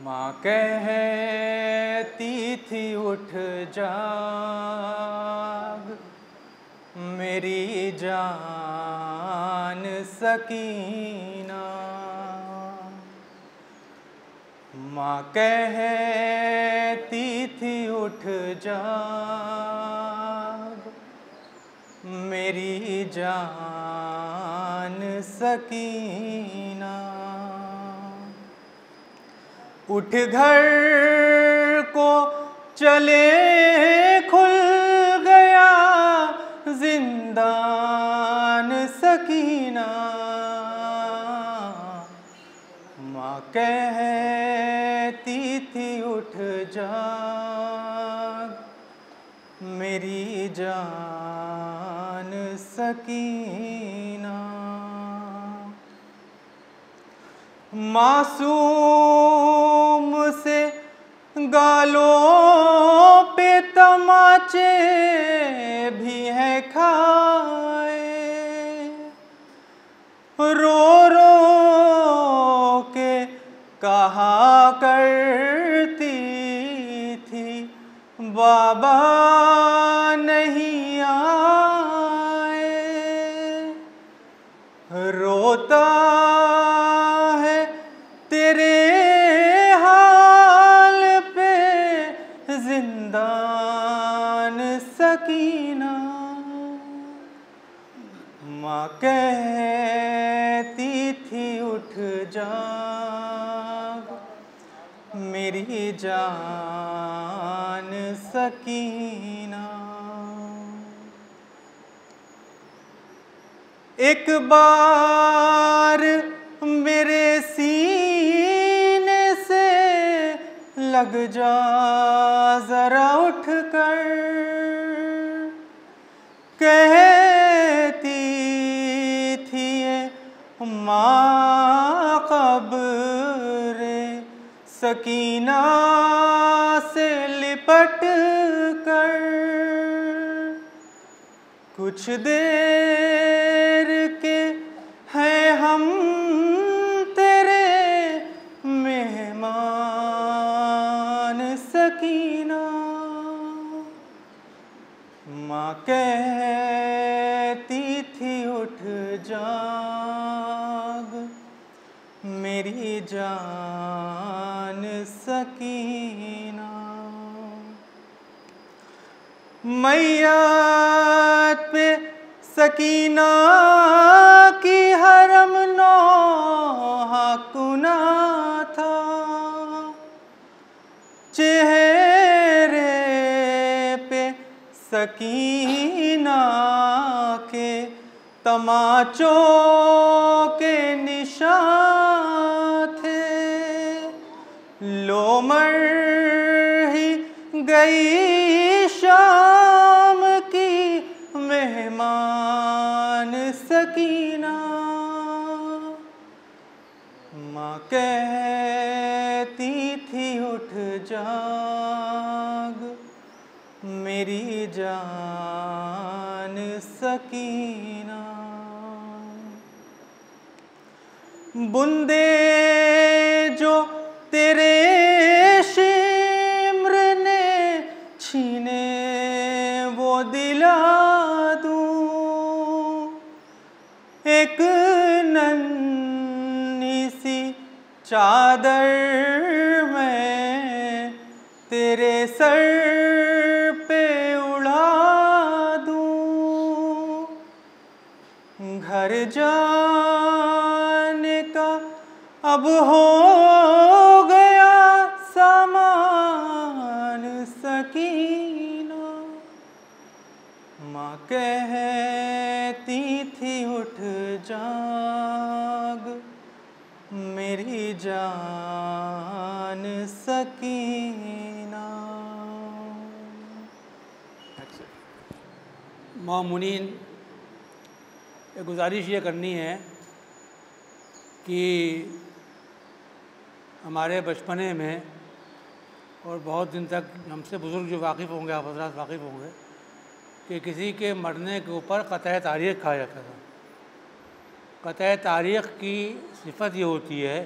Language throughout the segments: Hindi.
माँ कहती थी उठ जाग मेरी जान सकीना। माँ कहती थी उठ जाग मेरी जान सकीना। उठ घर को चले खुल गया जिंदान सकीना। माँ कहती थी उठ जाग मेरी जान सकीना। मासूम से गालों पे तमाचे भी हैं खाए, रो रो के कहा करती थी बाबा नहीं आए। रोता है तेरे हाल पे जिंदान सकीना। माँ कहती थी उठ जाग मेरी जान सकीना। एक बार मेरे सीने से लग जा जरा उठ कर, कहती थी माँ क़ब्र सकीना से लिपट कर। कुछ देर के हैं हम तेरे मेहमान सकीना। माँ कहती थी उठ जाग मेरी जान सकीना। मैयत पे सकीना की हरम नौहा कुना था, चेहरे पे सकीना के तमाचों के निशान थे। लो मर ही गई शाम की मेहमान सकीना। माँ कहती थी उठ जाग मेरी जान सकीना। बूंदे जो तेरे शिम्र ने छीने वो दिला दूं, एक नन्ही सी चादर में तेरे सर पे उड़ा दूं। घर जाने का अब हो गया सामान सकीना। माँ कहती थी उठ जाग मेरी जान सकीना। मामूनीन एक गुजारिश ये करनी है कि हमारे बचपने में और बहुत दिन तक हमसे बुज़ुर्ग जो वाकिफ़ होंगे, आप हज़रात वाकिफ़ होंगे कि किसी के मरने के ऊपर क़त्ए तारीख़ कहा जाता था। क़त्ए तारीख़ की सिफ़त ये होती है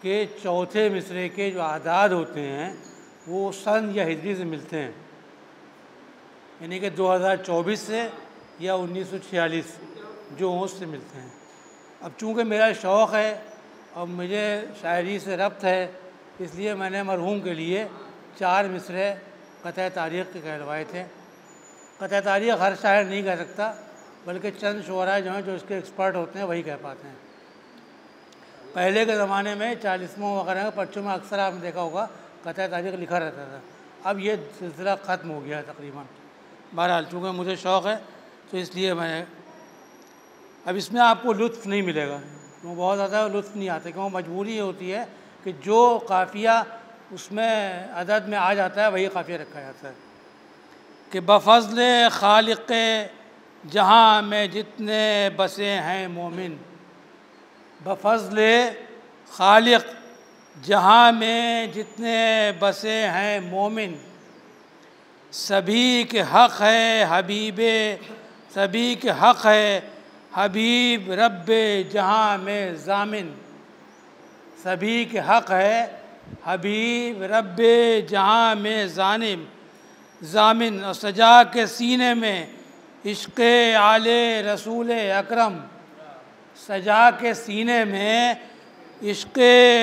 के चौथे मिसरे के जो आदाद होते हैं वो सन या हिजरी से मिलते हैं, यानी कि 2024 से या 1946 जो होश से मिलते हैं। अब चूँकि मेरा शौक़ है और मुझे शायरी से रब्त है, इसलिए मैंने मरहूम के लिए 4 मिसरे क़त्ए तारीख़ के कहलवाए थे। क़त्ए तारीख़ हर शायर नहीं कह सकता, बल्कि चंद शुअरा जो हैं, जो इसके एक्सपर्ट होते हैं, वही कह पाते हैं। पहले के ज़माने में 40वां वगैरह के पर्चों में अक्सर आपने देखा होगा क़त्ए तारीख़ लिखा रहता था। अब ये सिलसिला ख़त्म हो गया है तकरीबन। बहरहाल चूँकि मुझे शौक़ है तो इसलिए मैं, अब इसमें आपको लुत्फ़ नहीं मिलेगा, वो बहुत ज़्यादा लुत्फ़ नहीं आता, क्योंकि मजबूरी ये होती है कि जो काफ़िया उसमें अदद में आ जाता है वही काफ़िया रखा जाता है कि बफ़ज़्ल ख़ालिक़ जहाँ में जितने बसे हैं मोमिन। बफ़ज़्ल ख़ालिक़ जहाँ में जितने बसे हैं मोमिन, सभी के हक़ है हबीबे, सभी के हक़ है हबीब रब्बे जहाँ में ज़ामिन। सभी के हक़ है हबीब रब्बे जहाँ में ज़ामिन। और सजा के सीने में इश्क़ आले रसूल अकरम, सजा के सीने में इश्क़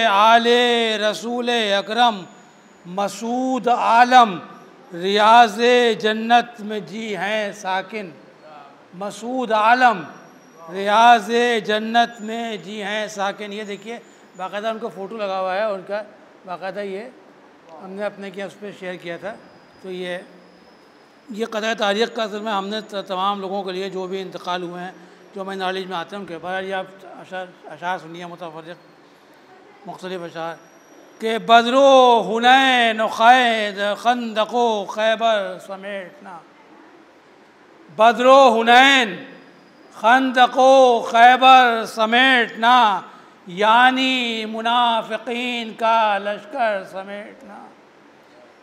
आले रसूल अकरम। मसूद आलम रियाज़ जन्नत में जी हैं साकिन। मसूद आलम रियाज़ जन्नत में जी हैं साकिन। ये देखिए बाकायदा उनका फ़ोटो लगा हुआ है, उनका बाकायदा ये हमने अपने क्या उस पर शेयर किया था। तो ये क़त्ए तारीख़ का असल में हमने तमाम लोगों के लिए जो भी इंतकाल हुए हैं, जो हमारी नॉलेज में आते हैं, उनके बारे ये आप अशार सुनिए, मुतफ़र्रिक़ मुख्तलिफ़ अशार के बदरो हुनैन क़ैद खंदक़ो खैबर समेटना। बदरो हुनैन खंदक़ो खैबर समेटना, यानी मुनाफ़िक़ीन का लश्कर समेटना।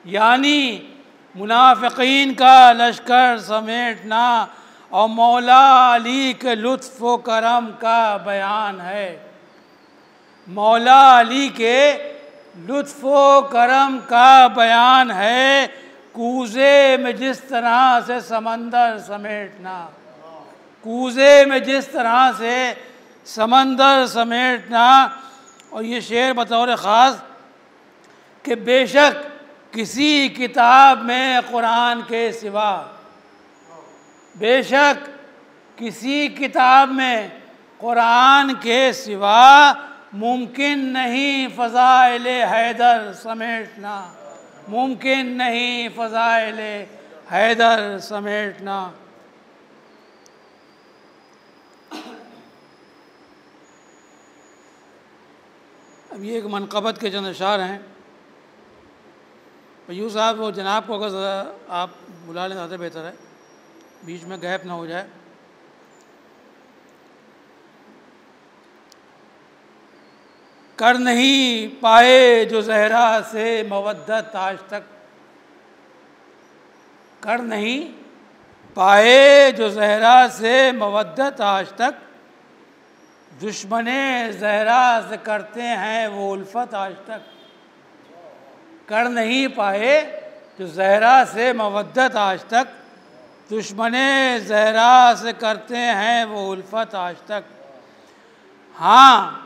यानी मुनाफ़िक़ीन का लश्कर समेटना। और मौला अली के लुत्फ़ व करम का बयान है। मौला अली के लुत्फ़ व करम का बयान है। कूज़े में जिस तरह से समंदर समेटना, कूज़े में जिस तरह से समंदर समेटना। और ये शेर बतौर ख़ास कि बेशक किसी किताब में कुरान के सिवा, बेशक किसी किताब में कुरान के सिवा मुमकिन नहीं फ़ज़ाइल हैदर समेटना। मुमकिन नहीं फ़ज़ाइल हैदर समेटना। अब ये एक मनक़बत के चंद अशार हैं। यूँ साहब वो जनाब को अगर आप बुला लें ज़्यादा बेहतर है, बीच में गैप ना हो जाए। कर नहीं पाए जो ज़हरा से मवद्दत आज तक, कर नहीं पाए जो ज़हरा से मवद्दत आज तक। दुश्मने ज़हरा से करते हैं वो उल्फत आज तक। कर नहीं पाए जो ज़हरा से मवद्दत आज तक। दुश्मने ज़हरा से करते हैं वो उल्फत आज तक। हाँ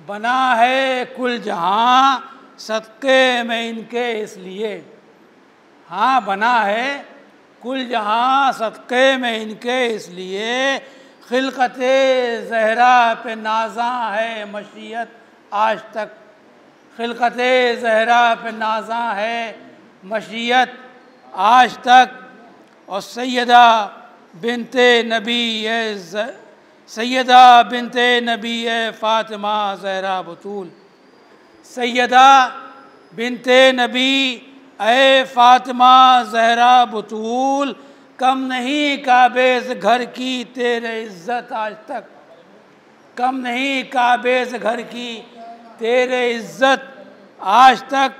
बना है कुल जहाँ सदक़े में इनके इसलिए। हाँ बना है कुल जहाँ सदक़े में इनके इसलिए। खिलक़ते ज़हरा पे नाज़ा है मशीयत आज तक। खिलक़ते ज़हरा पे नाज़ा है मशीयत आज तक। और सैयदा बिनते नबी सैयदा बिनते नबी फ़ातिमा ज़हरा बतूल। सैयदा बिनते नबी ए फ़ातिमा ज़हरा बतूल। कम नहीं काबे से घर की तेरे इज़्ज़त आज तक। कम नहीं काबे से घर की तेरे इज़्ज़त आज तक।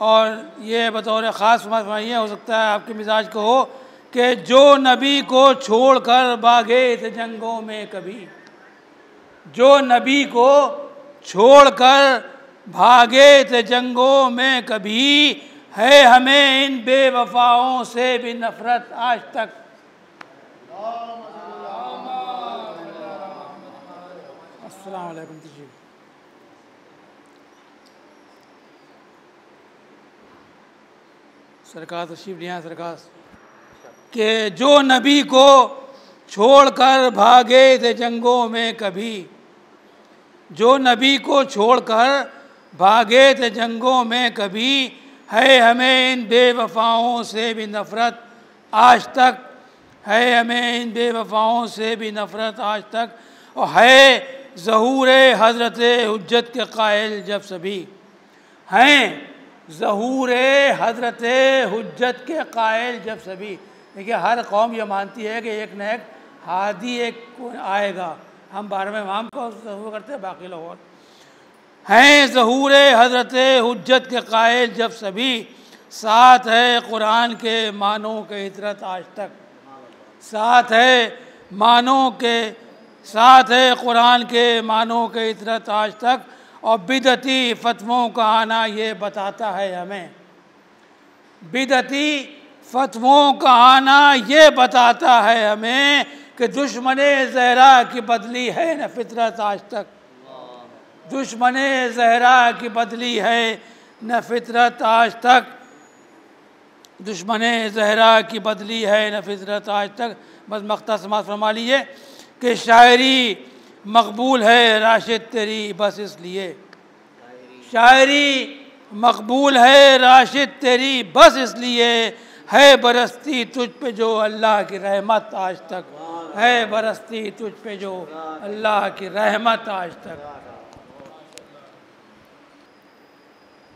और ये बतौर ख़ास फरमाइए, हो सकता है आपके मिजाज को हो कि जो नबी को छोड़कर भागे थे जंगों में कभी। जो नबी को छोड़कर भागे थे जंगों में कभी, है हमें इन बेवफाओं से भी नफरत आज तक। अस्सलाम वालेकुम जी। सरकार तशरीफ लिया सरकार के जो नबी को छोड़कर भागे थे जंगों में कभी, जो नबी को छोड़कर भागे थे जंगों में कभी, है हमें इन बेवफाओं से भी नफ़रत आज तक, है हमें इन बेवफाओं से भी नफ़रत आज तक। और है ज़हूर हज़रत हुज्जत के कायल जब सभी, हैं ज़हूर हज़रत हुज्जत के कायल जब सभी। देखिए हर कौम ये मानती है कि एक न एक हादी एक आएगा, हम 12वें इमाम को ज़हूर करते हैं, बाकी लोग और हैं ज़हूर हज़रत हुज्जत के कायल जब सभी, साथ है कुरान के मानों के इतरत आज तक, साथ है मानों के, साथ है कुरान के मानों के इतरत आज तक। और बिदती फतवों का आना ये बताता है हमें, बिदती फतवों का आना ये बताता है हमें कि दुश्मने ज़हरा की बदली है न फितरत आज तक, दुश्मने ज़हरा की बदली है न फितरत आज तक, दुश्मने ज़हरा की बदली है न फितरत आज तक। बस मक़ता समात फरमा लीजिए कि शायरी मकबूल है राशिद तेरी बस इसलिए, शायरी मकबूल है राशिद तेरी बस इसलिए, है बरसती तुझ पे जो अल्लाह की रहमत आज तक, है बरसती तुझ पे जो अल्लाह की रहमत आज तक।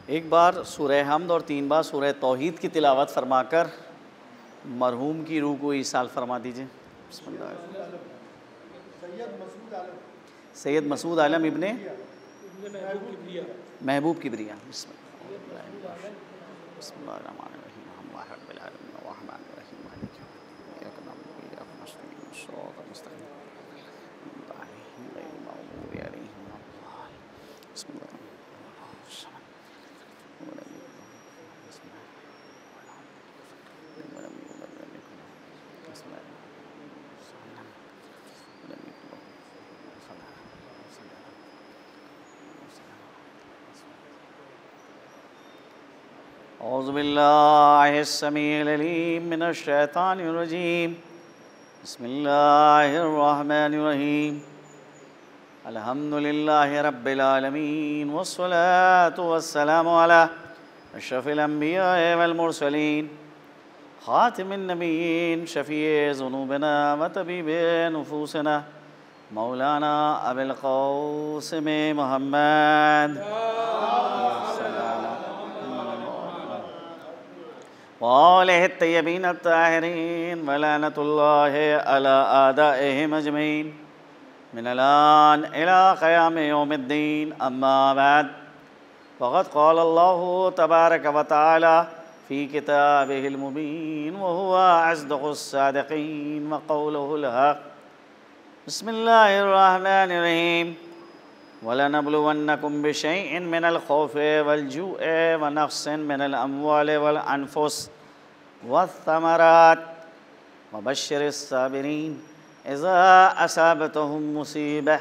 एक बार सूरह हमद और 3 बार सूरह तौहीद की तिलावत फरमाकर मरहूम की रूह को ईसाल फरमा दीजिए। सैयद मसूद आलम इब्ने महबूब किबरिया। औज़ु बिल्लाहिस समीइल अलीम मिनश शैतानिर रजीम। बिस्मिल्लाहिर रहमानिर रहीम। अल्हम्दुलिल्लाहि रब्बिल आलमीन वस्सलातु वस्सलामु अला अशरफिल अंबिया वल मुरसलीन खातिमिन नबिय्यीन शफीए ज़ुनूबिना व तबीबे नुफूसिना मौलाना अबुल क़ासिम मुहम्मद वालिहि तय्यबीन अत्ताहिरीन व लानतुल्लाहि अला आदाइहिम अजमईन मिनल आन इला क़याम यौमिद्दीन। अम्मा बाद फ़क़द क़ाल अल्लाहु तबारक व तआला फ़ी किताबिहिल मुबीन व हुवा अस्दक़ुस सादिक़ीन व क़ौलुहुल हक़। बिस्मिल्लाहिर रहमानिर रहीम। वलनब्लुवन्नकुम बिशैइन मिनल खौफ़ि वल जू'i व नक़्सिन मिनल अम्वालि वल अनफ़ुस वस्समरात व बश्शिरिस साबिरीन इज़ा असाबतहुम मुसीबह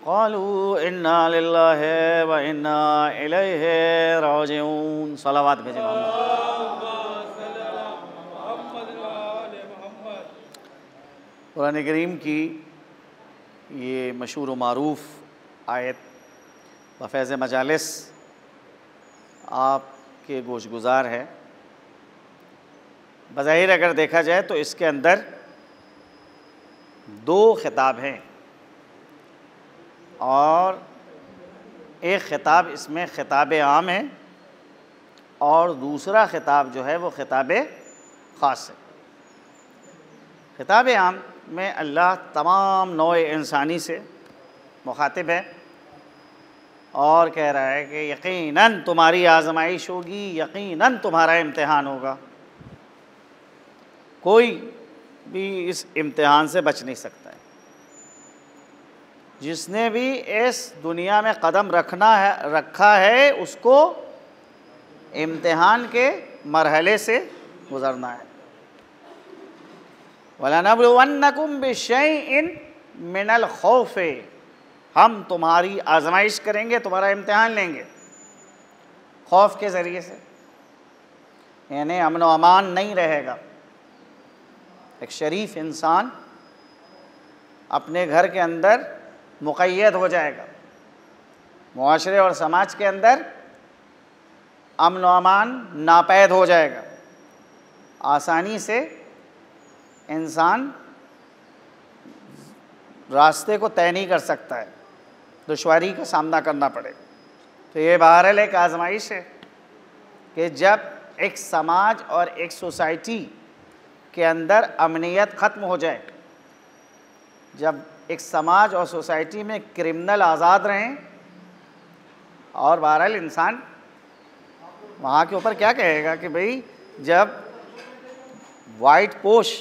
क़ालू इन्ना लिल्लाहि व इन्ना इलैहि राजिऊन। सलावत भेजें कुरान करीम की ये मशहूर व मारूफ़ आयत बफ़ैज़ मजालिस आपके गोशगुज़ार है। बज़ाहिर अगर देखा जाए तो इसके अंदर 2 ख़िताब हैं और एक ख़िताब इसमें ख़िताब आम है और दूसरा ख़िताब जो है वो ख़िताब ख़ास है। ख़िताब आम में अल्लाह तमाम नौ इंसानी से मुखातिब है और कह रहा है कि यकीनन तुम्हारी आज़माइश होगी, यकीनन तुम्हारा इम्तिहान होगा, कोई भी इस इम्तिहान से बच नहीं सकता है। जिसने भी इस दुनिया में कदम रखा है उसको इम्तिहान के मरहले से गुज़रना है। वलनब्लुवन्नकुम बिशैइन मिनल खौफ, हम तुम्हारी आजमाइश करेंगे, तुम्हारा इम्तिहान लेंगे खौफ के ज़रिए से, यानी अमन व अमान नहीं रहेगा। एक शरीफ इंसान अपने घर के अंदर मुक़य्यद हो जाएगा, मुआशरे और समाज के अंदर अमन व अमान नापैद हो जाएगा। आसानी से इंसान रास्ते को तय नहीं कर सकता है, दुश्वारी का सामना करना पड़ेगा। तो ये बहरहाल एक आजमाइश है कि जब एक समाज और एक सोसाइटी के अंदर अमनीयत ख़त्म हो जाए, जब एक समाज और सोसाइटी में क्रिमिनल आज़ाद रहें, और बहरहाल इंसान वहाँ के ऊपर क्या कहेगा कि भाई जब वाइट पोश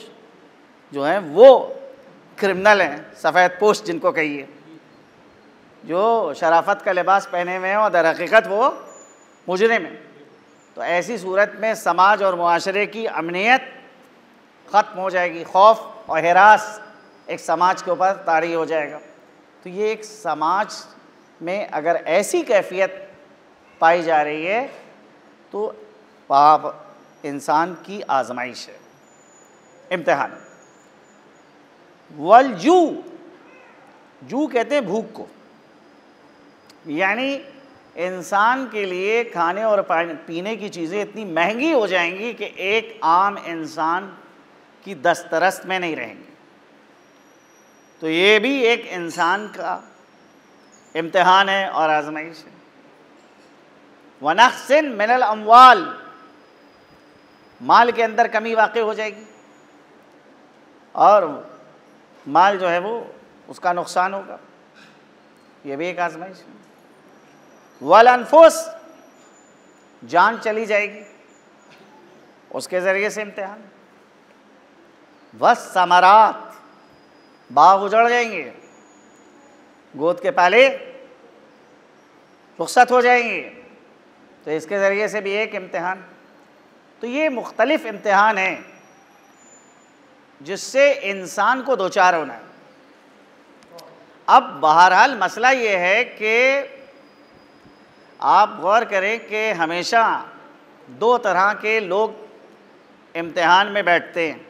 जो हैं वो क्रिमिनल हैं, सफ़ेद पोश जिनको कहिए, जो शराफत का लिबास पहने हुए हैं और दर हकीकत वो मुजरिम हैं। तो ऐसी सूरत में समाज और मुआशरे की अमनीयत ख़त्म हो जाएगी, खौफ और हिरास एक समाज के ऊपर तारी हो जाएगा। तो ये एक समाज में अगर ऐसी कैफियत पाई जा रही है तो पाप इंसान की आजमाइश है, इम्तिहान। वलजू, जू कहते हैं भूख को, यानी इंसान के लिए खाने और पीने की चीज़ें इतनी महंगी हो जाएंगी कि एक आम इंसान की दस्तरस में नहीं रहेंगे। तो ये भी एक इंसान का इम्तिहान है और आजमाइश है। वनक़्सिन मिनल अम्वाल, माल के अंदर कमी वाक़ई हो जाएगी और माल जो है वो उसका नुकसान होगा, ये भी एक आजमाइश है। वल अनफुस, जान चली जाएगी, उसके ज़रिए से इम्तिहान। वस समरात, बाग उजड़ जाएंगे, गोद के पाले रुखसत हो जाएंगे, तो इसके ज़रिए से भी एक इम्तिहान। तो ये मुख्तलिफ़ इम्तिहान हैं जिससे इंसान को दोचार होना है। अब बहरहाल मसला ये है कि आप गौर करें कि हमेशा दो तरह के लोग इम्तिहान में बैठते हैं।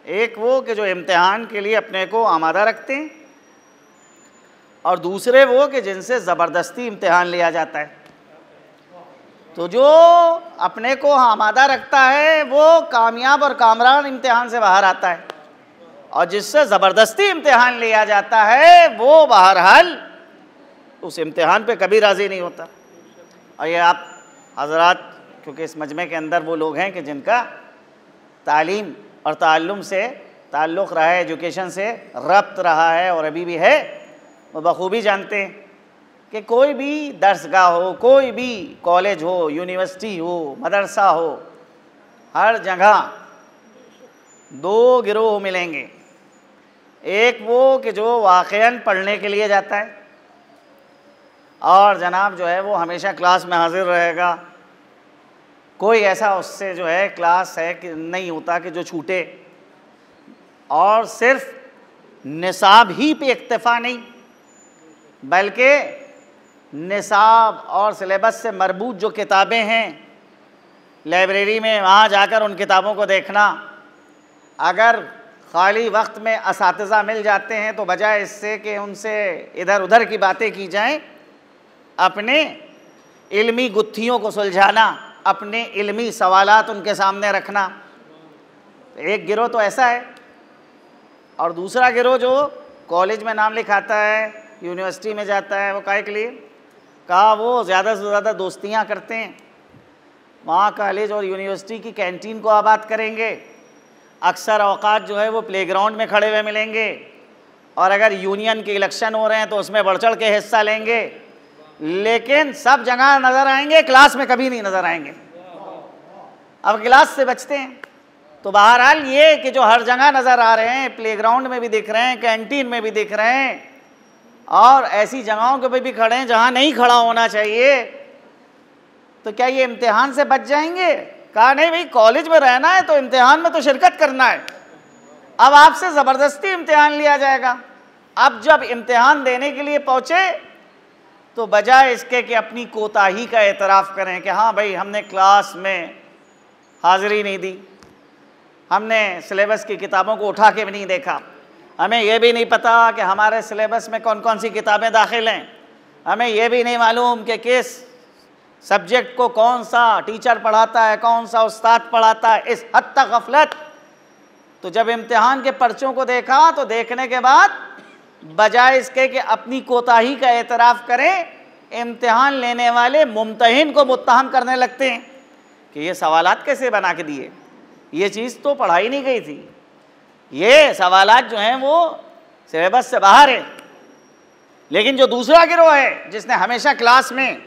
एक वो कि जो इम्तिहान के लिए अपने को आमादा रखते हैं, और दूसरे वो कि जिनसे ज़बरदस्ती इम्तिहान लिया जाता है। तो जो अपने को आमादा रखता है वो कामयाब और कामरान इम्तिहान से बाहर आता है, और जिससे ज़बरदस्ती इम्तिहान लिया जाता है वो बहरहाल उस इम्तिहान पे कभी राज़ी नहीं होता। और ये आप हज़रात, क्योंकि इस मजमे के अंदर वो लोग हैं कि जिनका तालीम और ताल्लुम से ताल्लुक़ रहा है, एजुकेशन से रब्त रहा है और अभी भी है, वो बखूबी जानते हैं कि कोई भी दर्सगाह हो, कोई भी कॉलेज हो, यूनिवर्सिटी हो, मदरसा हो, हर जगह दो गिरोह मिलेंगे। एक वो कि जो वाक़ईन पढ़ने के लिए जाता है और जनाब जो है वो हमेशा क्लास में हाज़िर रहेगा, कोई ऐसा उससे जो है क्लास है कि नहीं होता कि जो छूटे, और सिर्फ निसाब ही पे इक्तफ़ा नहीं बल्कि निसाब और सिलेबस से मरबूत जो किताबें हैं लाइब्रेरी में, वहाँ जाकर उन किताबों को देखना। अगर ख़ाली वक्त में असातिज़ा मिल जाते हैं तो बजाय इससे कि उनसे इधर उधर की बातें की जाएं, अपने इल्मी गुत्थियों को सुलझाना, अपने इल्मी सवालात उनके सामने रखना। एक गिरोह तो ऐसा है, और दूसरा गिरोह जो कॉलेज में नाम लिखाता है, यूनिवर्सिटी में जाता है, वो काहे के लिए? कहा वो ज़्यादा से ज़्यादा दोस्तियाँ करते हैं, वहाँ कॉलेज और यूनिवर्सिटी की कैंटीन को आबाद करेंगे, अक्सर औकात जो है वो प्लेग्राउंड में खड़े हुए मिलेंगे, और अगर यूनियन के इलेक्शन हो रहे हैं तो उसमें बढ़ चढ़ के हिस्सा लेंगे, लेकिन सब जगह नज़र आएंगे, क्लास में कभी नहीं नज़र आएंगे। अब क्लास से बचते हैं। तो बहरहाल ये कि जो हर जगह नज़र आ रहे हैं, प्लेग्राउंड में भी दिख रहे हैं, कैंटीन में भी दिख रहे हैं, और ऐसी जगहों के भी खड़े हैं जहाँ नहीं खड़ा होना चाहिए, तो क्या ये इम्तिहान से बच जाएंगे? कहा नहीं भाई, कॉलेज में रहना है तो इम्तिहान में तो शिरकत करना है। अब आपसे ज़बरदस्ती इम्तिहान लिया जाएगा। अब जब इम्तिहान देने के लिए पहुँचे तो बजाय इसके कि अपनी कोताही का एतराफ़ करें कि हाँ भाई हमने क्लास में हाज़िरी नहीं दी, हमने सिलेबस की किताबों को उठा के भी नहीं देखा, हमें ये भी नहीं पता कि हमारे सिलेबस में कौन कौन सी किताबें दाखिल हैं, हमें ये भी नहीं मालूम कि किस सब्जेक्ट को कौन सा टीचर पढ़ाता है, कौन सा उस्ताद पढ़ाता है, इस हद तक गफलत। तो जब इम्तिहान के पर्चों को देखा तो देखने के बाद बजाय इसके कि अपनी कोताही का एतराफ़ करें, इम्तिहान लेने वाले मुम्तहिन को मुत्तहम करने लगते हैं कि ये सवालात कैसे बना के दिए, ये चीज़ तो पढ़ाई नहीं गई थी, ये सवालात जो हैं वो सिलेबस से बाहर है। लेकिन जो दूसरा गिरोह है जिसने हमेशा क्लास में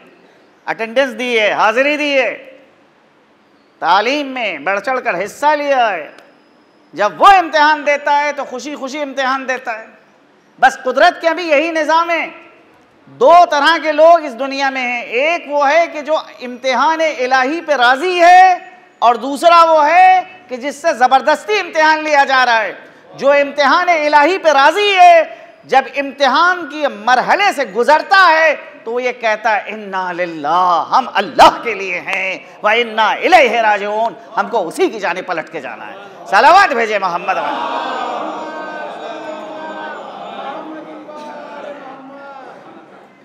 अटेंडेंस दी है, हाज़िरी दी है, तालीम में बढ़ चढ़ कर हिस्सा लिया है, जब वो इम्तिहान देता है तो खुशी खुशी इम्तिहान देता है। बस कुदरत के अभी यही निज़ाम है। दो तरह के लोग इस दुनिया में हैं, एक वो है कि जो इम्तिहान इलाही पे राज़ी है, और दूसरा वो है कि जिससे ज़बरदस्ती इम्तिहान लिया जा रहा है। जो इम्तिहान इलाही पे राज़ी है, जब इम्तिहान की मरहले से गुज़रता है तो वो ये कहता है इन्ना लिल्लाह, हम अल्लाह के लिए हैं, व इन्ना इलैहि राजिऊन, हमको उसी की जाने पलट के जाना है। सलावत भेजे मोहम्मद।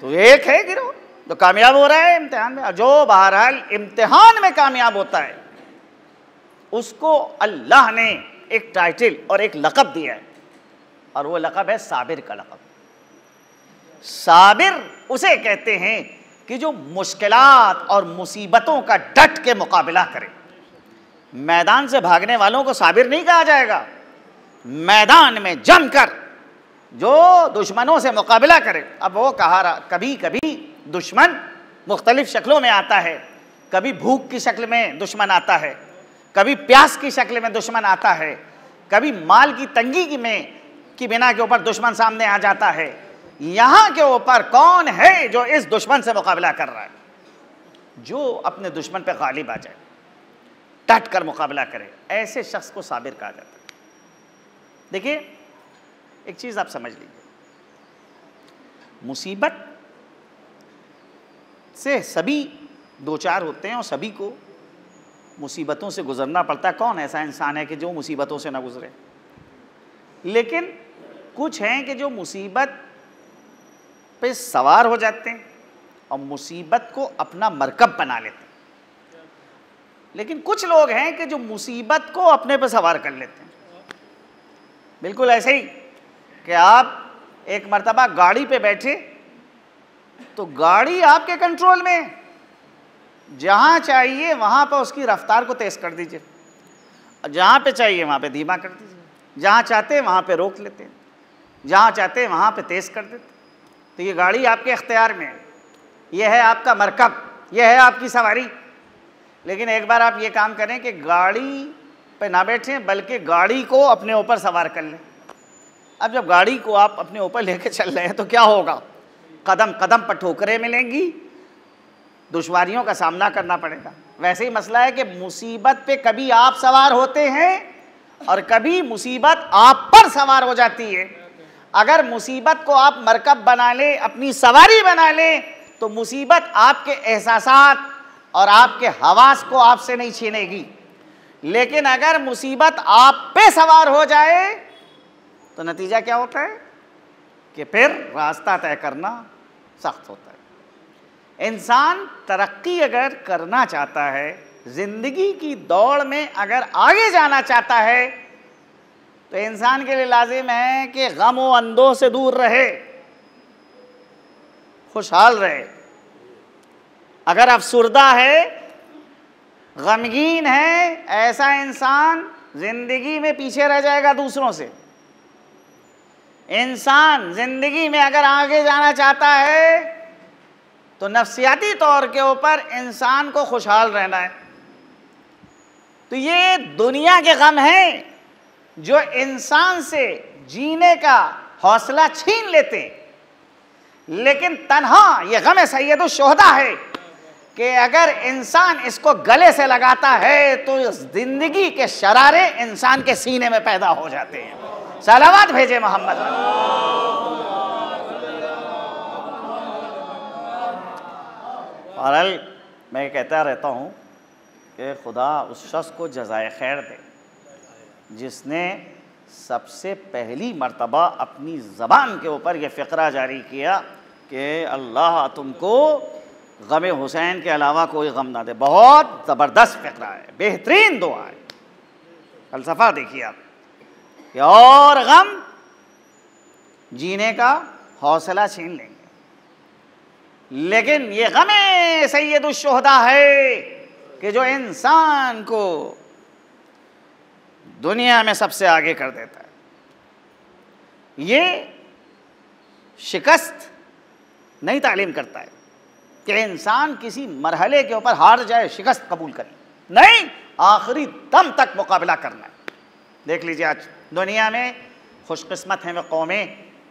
तो एक है गिरोह तो कामयाब हो रहा है इम्तिहान में, जो बहरहाल इम्तिहान में कामयाब होता है उसको अल्लाह ने एक टाइटल और एक लक़ब दिया है, और वो लक़ब है साबिर का लक़ब। साबिर उसे कहते हैं कि जो मुश्किलात और मुसीबतों का डट के मुकाबला करे। मैदान से भागने वालों को साबिर नहीं कहा जाएगा, मैदान में जमकर जो दुश्मनों से मुकाबला करे। अब वो कभी कभी दुश्मन मुख्तलिफ शक्लों में आता है, कभी भूख की शक्ल में दुश्मन आता है, कभी प्यास की शक्ल में दुश्मन आता है, कभी माल की तंगी की बिना के ऊपर दुश्मन सामने आ जाता है। यहाँ के ऊपर कौन है जो इस दुश्मन से मुकाबला कर रहा है? जो अपने दुश्मन पे गालिब आ जाए, डट कर मुकाबला करे, ऐसे शख्स को साबिर कहा जाता है। देखिए एक चीज़ आप समझ लीजिए, मुसीबत से सभी दो चार होते हैं और सभी को मुसीबतों से गुजरना पड़ता है। कौन ऐसा इंसान है कि जो मुसीबतों से ना गुजरे? लेकिन कुछ हैं कि जो मुसीबत पे सवार हो जाते हैं और मुसीबत को अपना मरकब बना लेते हैं। लेकिन कुछ लोग हैं कि जो मुसीबत को अपने पे सवार कर लेते हैं। बिल्कुल ऐसे ही कि आप एक मर्तबा गाड़ी पे बैठे तो गाड़ी आपके कंट्रोल में, जहाँ चाहिए वहाँ पर उसकी रफ्तार को तेज़ कर दीजिए, जहाँ पे चाहिए वहाँ पे धीमा कर दीजिए, जहाँ चाहते हैं वहाँ पे रोक लेते हैं, जहाँ चाहते हैं वहाँ पे तेज़ कर देते हैं। तो ये गाड़ी आपके इख्तियार में है, ये है आपका मरकब, ये है आपकी सवारी। लेकिन एक बार आप ये काम करें कि गाड़ी पे ना बैठें बल्कि गाड़ी को अपने ऊपर सवार कर लें। अब जब गाड़ी को आप अपने ऊपर लेके चल रहे हैं तो क्या होगा? कदम कदम पर ठोकरें मिलेंगी, दुश्वारियों का सामना करना पड़ेगा। वैसे ही मसला है कि मुसीबत पे कभी आप सवार होते हैं और कभी मुसीबत आप पर सवार हो जाती है। अगर मुसीबत को आप मरकब बना लें, अपनी सवारी बना लें, तो मुसीबत आपके एहसासात और आपके हवास को आपसे नहीं छीनेगी। लेकिन अगर मुसीबत आप पे सवार हो जाए तो नतीजा क्या होता है कि फिर रास्ता तय करना सख्त होता है। इंसान तरक्की अगर करना चाहता है, ज़िंदगी की दौड़ में अगर आगे जाना चाहता है, तो इंसान के लिए लाजिम है कि गम व अंदों से दूर रहे, खुशहाल रहे। अगर अफसुर्दा है, गमगीन है, ऐसा इंसान ज़िंदगी में पीछे रह जाएगा दूसरों से। इंसान ज़िंदगी में अगर आगे जाना चाहता है तो नफ्सियाती तौर के ऊपर इंसान को खुशहाल रहना है। तो ये दुनिया के गम हैं जो इंसान से जीने का हौसला छीन लेते हैं। लेकिन तन्हा ये गम सैयद शुहदा है कि अगर इंसान इसको गले से लगाता है तो जिंदगी के शरारे इंसान के सीने में पैदा हो जाते हैं। सलावत भेजे मोहम्मद। और मैं कहता रहता हूँ कि खुदा उस शख्स को जज़ाए खैर दे जिसने सबसे पहली मर्तबा अपनी ज़बान के ऊपर यह फ़िक्रा जारी किया कि अल्लाह तुमको गम हुसैन के अलावा कोई गम ना दे। बहुत ज़बरदस्त फ़िक्रा है, बेहतरीन दुआ है। फ़लसफ़ा देखिए आप कि और गम जीने का हौसला छीन लेंगे, लेकिन ये गम सैयदुश शुहदा है कि जो इंसान को दुनिया में सबसे आगे कर देता है। ये शिकस्त नहीं तालीम करता है कि इंसान किसी मरहले के ऊपर हार जाए, शिकस्त कबूल करे, नहीं, आखिरी दम तक मुकाबला करना है। देख लीजिए आज दुनिया में खुशकिस्मत हैं वे कौमें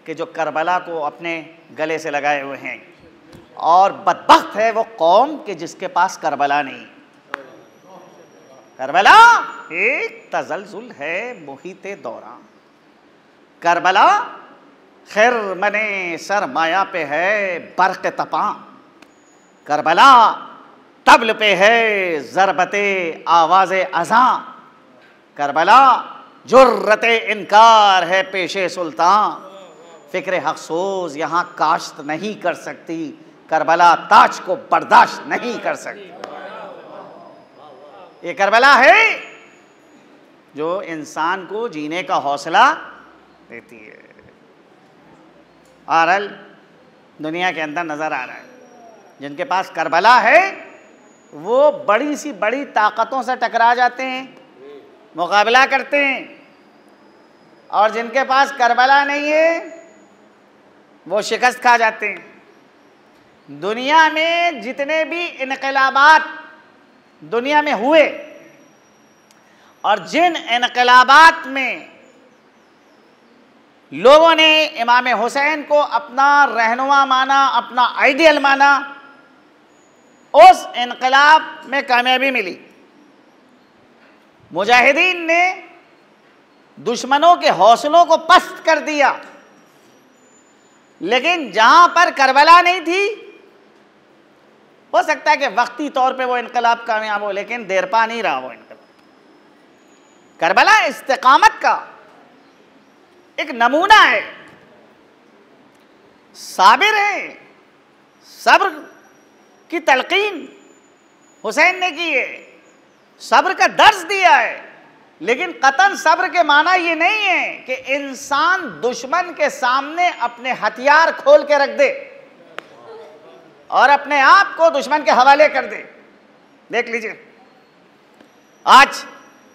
कि जो करबला को अपने गले से लगाए हुए हैं, और बदबख्त है वो कौम कि जिसके पास करबला नहीं। करबला एक तजलजुल है मुहीते दौरां, करबला खिरमने सरमाया पे है बर्क़ तपां, करबला तबल पे है ज़रबते आवाज़े अज़ां, करबला जुर्रते इनकार है पेशे सुल्तान, फ़िक्र हक़सोज़ यहाँ काश्त नहीं कर सकती, करबला ताज को बर्दाश्त नहीं कर सकती। ये करबला है जो इंसान को जीने का हौसला देती है। और दुनिया के अंदर नज़र आ रहा है जिनके पास करबला है वो बड़ी सी बड़ी ताकतों से टकरा जाते हैं, मुकाबला करते हैं, और जिनके पास करबला नहीं है वो शिकस्त खा जाते हैं। दुनिया में जितने भी इनकलाबात दुनिया में हुए और जिन इनकलाबात में लोगों ने इमाम हुसैन को अपना रहनुमा माना, अपना आइडियल माना, उस इनकलाब में कामयाबी मिली। मुजाहिदीन ने दुश्मनों के हौसलों को पस्त कर दिया, लेकिन जहां पर करबला नहीं थी, हो सकता है कि वक्ती तौर पे वो इनकलाब कामयाब हो, लेकिन देर पा नहीं रहा वो इनकलाब। करबला इस्तिकामत का एक नमूना है, साबिर है, सब्र की तलकीन हुसैन ने की है, सब्र का दर्स दिया है, लेकिन कतन सब्र के माना ये नहीं है कि इंसान दुश्मन के सामने अपने हथियार खोल के रख दे और अपने आप को दुश्मन के हवाले कर दे। देख लीजिए आज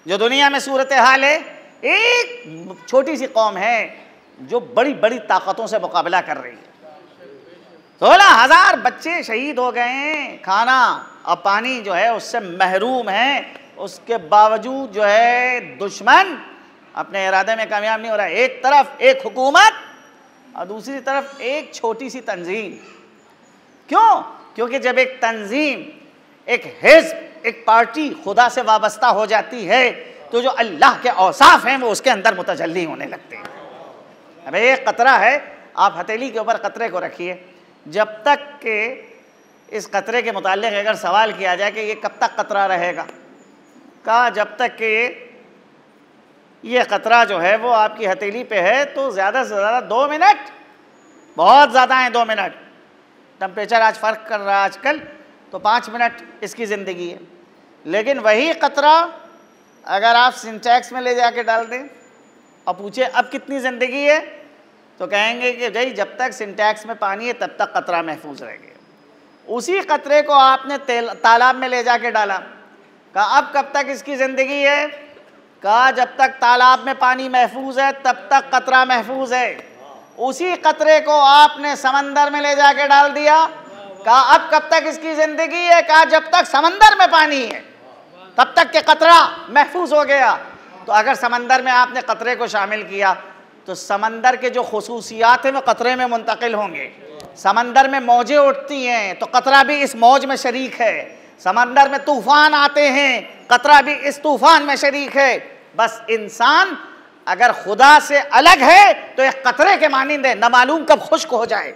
जो दुनिया में सूरत हाल है, एक छोटी सी कौम है जो बड़ी बड़ी ताकतों से मुकाबला कर रही है। 16,000 बच्चे शहीद हो गए हैं, खाना और पानी जो है उससे महरूम है, उसके बावजूद जो है दुश्मन अपने इरादे में कामयाब नहीं हो रहा है। एक तरफ एक हुकूमत और दूसरी तरफ एक छोटी सी तंजीम। क्यों? क्योंकि जब एक तंजीम, एक हिज़्ब, एक पार्टी खुदा से वाबस्ता हो जाती है तो जो अल्लाह के औसाफ हैं वो उसके अंदर मुतजल्ली होने लगते हैं। अब एक कतरा है, आप हथेली के ऊपर कतरे को रखिए, जब तक के इस कतरे के मुताल्लिक़ अगर सवाल किया जाए कि ये कब तक कतरा रहेगा, कहा जब तक कि ये कतरा जो है वो आपकी हथेली पे है तो ज़्यादा से ज़्यादा 2 मिनट, बहुत ज़्यादा है 2 मिनट। टेम्परेचर आज फ़र्क कर रहा है आजकल, तो 5 मिनट इसकी ज़िंदगी है। लेकिन वही कतरा अगर आप सिंटैक्स में ले जाके डाल दें और पूछे अब कितनी ज़िंदगी है, तो कहेंगे कि भाई जब तक सिंटैक्स में पानी है तब तक कतरा महफूज रहेगा। उसी कतरे को आपने तालाब में ले जाके डाला, कहा अब कब तक इसकी ज़िंदगी है, कहा जब तक तालाब में पानी महफूज है तब तक कतरा महफूज है। उसी कतरे को आपने समंदर में ले जाके डाल दिया, कहा अब कब तक इसकी ज़िंदगी है, कहा जब तक समंदर में पानी है तब तक के कतरा महफूज हो गया। तो अगर समंदर में आपने कतरे को शामिल किया तो समंदर के जो खुसूसियात हैं वो कतरे में मुंतकिल होंगे, समंदर में मौजें उठती हैं तो कतरा भी इस मौज में शरीक है। समंदर में तूफान आते हैं, कतरा भी इस तूफान में शरीक है। बस इंसान अगर खुदा से अलग है तो एक कतरे के मानिंद है, न मालूम कब खुश्क हो जाए।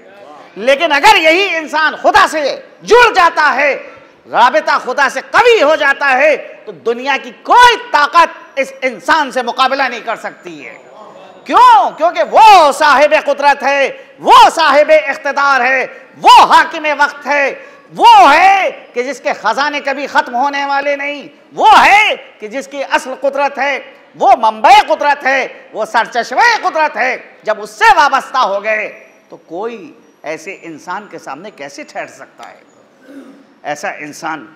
लेकिन अगर यही इंसान खुदा से जुड़ जाता है, राबिता खुदा से कवी हो जाता है, तो दुनिया की कोई ताकत इस इंसान से मुकाबला नहीं कर सकती है। क्यों? क्योंकि वो साहिब कुदरत है, वो साहिब इख्तिदार है, वो हाकिम वक्त है, वो है कि जिसके खजाने कभी खत्म होने वाले नहीं, वो है कि जिसकी असल कुदरत है, वो मंबे कुदरत है, वो सरचश्मे कुदरत है। जब उससे वाबस्ता हो गए तो कोई ऐसे इंसान के सामने कैसे ठहर सकता है? ऐसा इंसान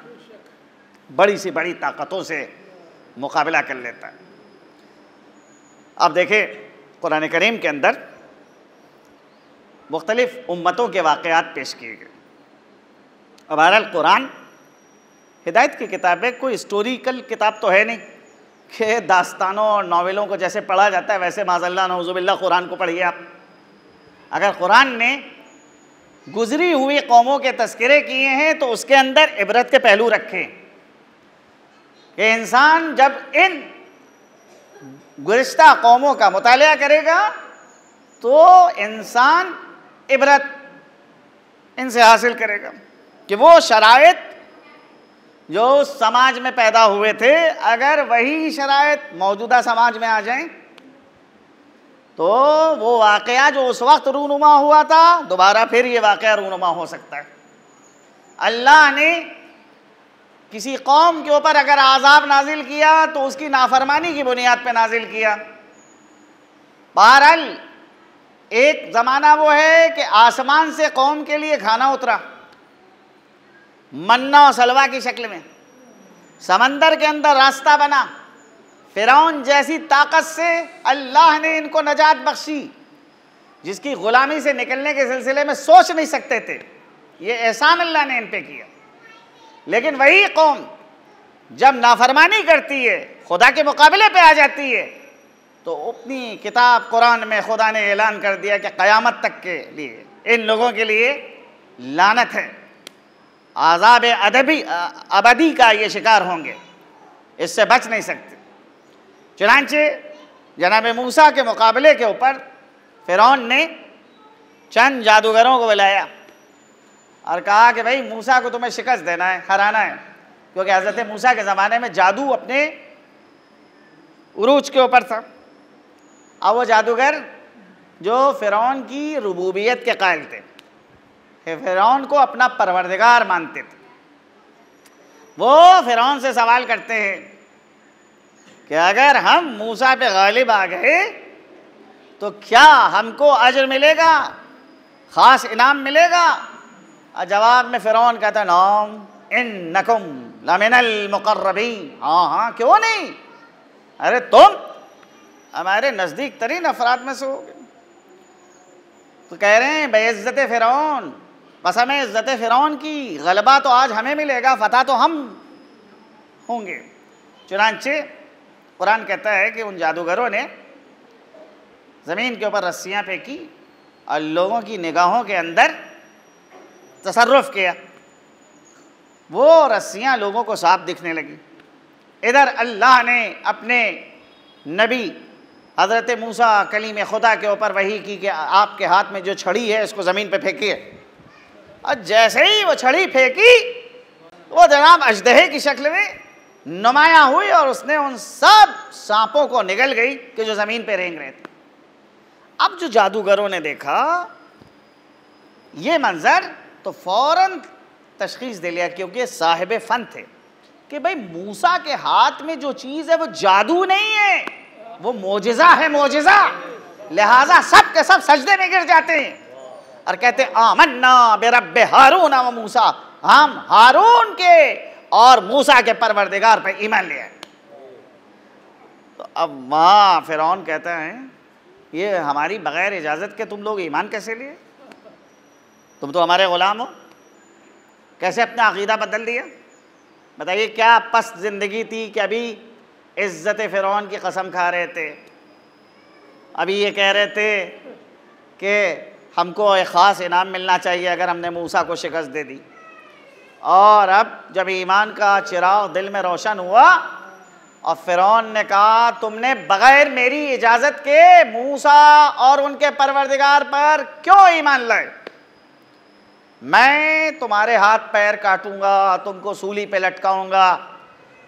बड़ी से बड़ी ताकतों से मुकाबला कर लेता है। अब देखें, कुरान करीम के अंदर मुख्तलिफ उम्मतों के वाक़यात पेश किए गए। अब बहरहाल कुरान हिदायत की किताब है, कोई हिस्टोरिकल किताब तो है नहीं कि दास्तानों और नावलों को जैसे पढ़ा जाता है वैसे माज़अल्लाह नऊज़ुबिल्लाह कुरान को पढ़िए आप। अगर कुरान ने गुजरी हुई कौमों के तज़किरे किए हैं तो उसके अंदर इबरत के पहलू रखे कि इंसान जब इन गुज़िश्ता कौमों का मुतालिया करेगा तो इंसान इबरत इनसे हासिल करेगा कि वो शराइत जो समाज में पैदा हुए थे, अगर वही शराइत मौजूदा समाज में आ जाएं तो वो वाक़या जो उस वक्त रूनुमा हुआ था दोबारा फिर ये वाक़या रूनुमा हो सकता है। अल्लाह ने किसी कौम के ऊपर अगर आज़ाब नाजिल किया तो उसकी नाफरमानी की बुनियाद पे नाजिल किया। बहरहाल एक ज़माना वो है कि आसमान से कौम के लिए खाना उतरा, मन्ना और सलवा की शक्ल में, समंदर के अंदर रास्ता बना, फ़िरौन जैसी ताकत से अल्लाह ने इनको नजात बख्शी जिसकी ग़ुलामी से निकलने के सिलसिले में सोच नहीं सकते थे। ये एहसान अल्लाह ने इन पे किया। लेकिन वही कौम जब नाफरमानी करती है, खुदा के मुकाबले पे आ जाती है, तो अपनी किताब कुरान में खुदा ने ऐलान कर दिया कि क़यामत तक के लिए इन लोगों के लिए लानत है, आज़ाब अबदी का ये शिकार होंगे, इससे बच नहीं सकते। चुनांचे जनाब मूसा के मुकाबले के ऊपर फ़िरौन ने चंद जादूगरों को बुलाया और कहा कि भाई मूसा को तुम्हें शिकस्त देना है, हराना है, क्योंकि हज़रत मूसा के ज़माने में जादू अपने उरूज के ऊपर था। अब वो जादूगर जो फ़िरौन की रुबूबियत के कायल थे, फ़िरौन को अपना परवरदिगार मानते थे, वो फ़िरौन से सवाल करते हैं कि अगर हम मूसा पे गालिब आ गए तो क्या हमको अजर मिलेगा, ख़ास इनाम मिलेगा? और जवाब में फ़िरौन कहता है नाम इन्नकुम लमिनल मुक़र्रबीन, हाँ हाँ क्यों नहीं, अरे तुम हमारे नज़दीक तरीन अफराद में से होगे। तो कह रहे हैं बेइज्जत फ़िरौन, बस हमें इज़्ज़त फ़िरौन की, गलबा तो आज हमें मिलेगा, फ़तह तो हम होंगे। चुनांचे कुरान कहता है कि उन जादूगरों ने ज़मीन के ऊपर रस्सियाँ फेंकी और लोगों की निगाहों के अंदर तसर्रुफ़ किया, वो रस्सियाँ लोगों को साफ दिखने लगी। इधर अल्लाह ने अपने नबी हज़रत मूसा कलीम खुदा के ऊपर वही की कि आपके हाथ में जो छड़ी है इसको ज़मीन पे फेंकिए, और जैसे ही वो छड़ी फेंकी वो जनाब अजदहे की शक्ल में नुमाया हुई और उसने उन सब सांपों को निगल गई कि जो ज़मीन पे रेंग रहे थे। अब जो जादूगरों ने देखा ये मंज़र तो फ़ौरन तशख़ीस दे लिया, क्योंकि साहिब फ़न थे, कि भाई मूसा के हाथ में जो चीज़ है वो जादू नहीं है, वो मोजिज़ा है, मोजिज़ा। लिहाजा सब के सब सजदे में गिर जाते हैं और कहते आमन्ना बिरब्बि हारून व मूसा, हम हारून के और मूसा के परवरदिगार पर ईमान ले आए। तो अब वहाँ फ़िरौन कहता है ये हमारी बग़ैर इजाज़त के तुम लोग ईमान कैसे लिए, तुम तो हमारे ग़ुलाम हो, कैसे अपना अक़ीदा बदल दिया? बताइए क्या पस्त ज़िंदगी थी कि अभी इज़्ज़त फ़िरौन की कसम खा रहे थे, अभी ये कह रहे थे कि हमको एक ख़ास इनाम मिलना चाहिए अगर हमने मूसा को शिकस्त दे दी। और अब जब ईमान का चिराग दिल में रोशन हुआ और फ़िरौन ने कहा तुमने बग़ैर मेरी इजाज़त के मूसा और उनके परवरदिगार पर क्यों ईमान लाए, मैं तुम्हारे हाथ पैर काटूंगा, तुमको सूली पे लटकाऊंगा।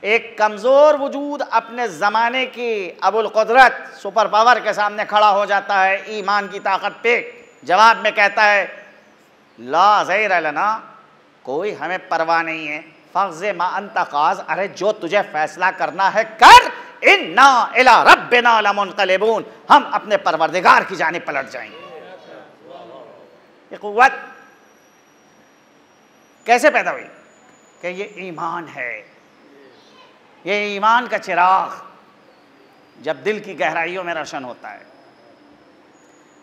एक कमज़ोर वजूद अपने ज़माने की अबुल क़ुदरत सुपर पावर के सामने खड़ा हो जाता है ईमान की ताकत पे, जवाब में कहता है ला ज़ैर लना, कोई हमें परवाह नहीं है, फ़ग़्ज़ मा अंत क़ाज़, अरे जो तुझे फ़ैसला करना है कर, इन्ना इला रब्बिना लमुनक़लिबून, हम अपने परवरदिगार की जानिब पलट जाएंगे। ये क़ुव्वत कैसे पैदा हुई कि ये ईमान है, ये ईमान का चिराग जब दिल की गहराइयों में रोशन होता है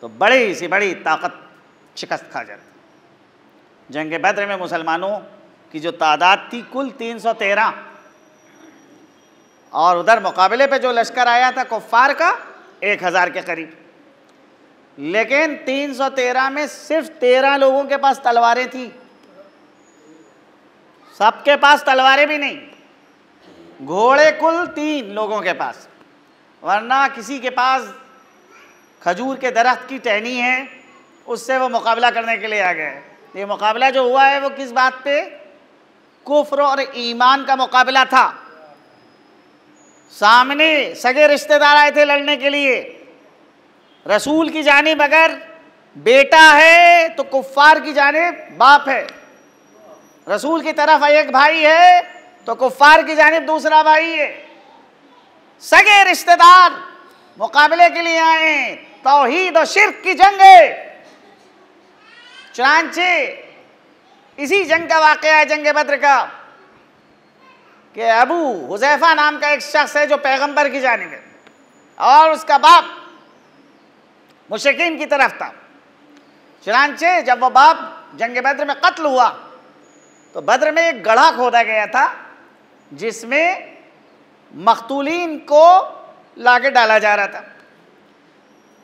तो बड़ी सी बड़ी ताकत शिकस्त खा जाती। जंग बद्र में मुसलमानों की जो तादाद थी कुल 313, और उधर मुकाबले पे जो लश्कर आया था कुफ़ार का 1000 के करीब, लेकिन 313 में सिर्फ 13 लोगों के पास तलवारें थी, सबके पास तलवारें भी नहीं, घोड़े कुल 3 लोगों के पास, वरना किसी के पास खजूर के दरख्त की टहनी है उससे वो मुकाबला करने के लिए आ गए। ये मुकाबला जो हुआ है वो किस बात पे, कुफ्र और ईमान का मुकाबला था। सामने सगे रिश्तेदार आए थे लड़ने के लिए, रसूल की जानिब अगर बेटा है तो कुफ्फार की जानिब बाप है, रसूल की तरफ एक भाई है तो कुफ्फार की जानिब दूसरा भाई है। सगे रिश्तेदार मुकाबले के लिए आए, तौहीद और शिर्क की जंग है। चुनांचे इसी जंग का वाक़या है, जंग बद्र का, कि अबू हुज़ैफा नाम का एक शख्स है जो पैगंबर की जानिब है और उसका बाप मुशरिकीन की तरफ था। चुनांचे जब वह बाप जंग बद्र में कत्ल हुआ तो बद्र में एक गड्ढा खोदा गया था जिसमें मख्तूलीन को लाके डाला जा रहा था।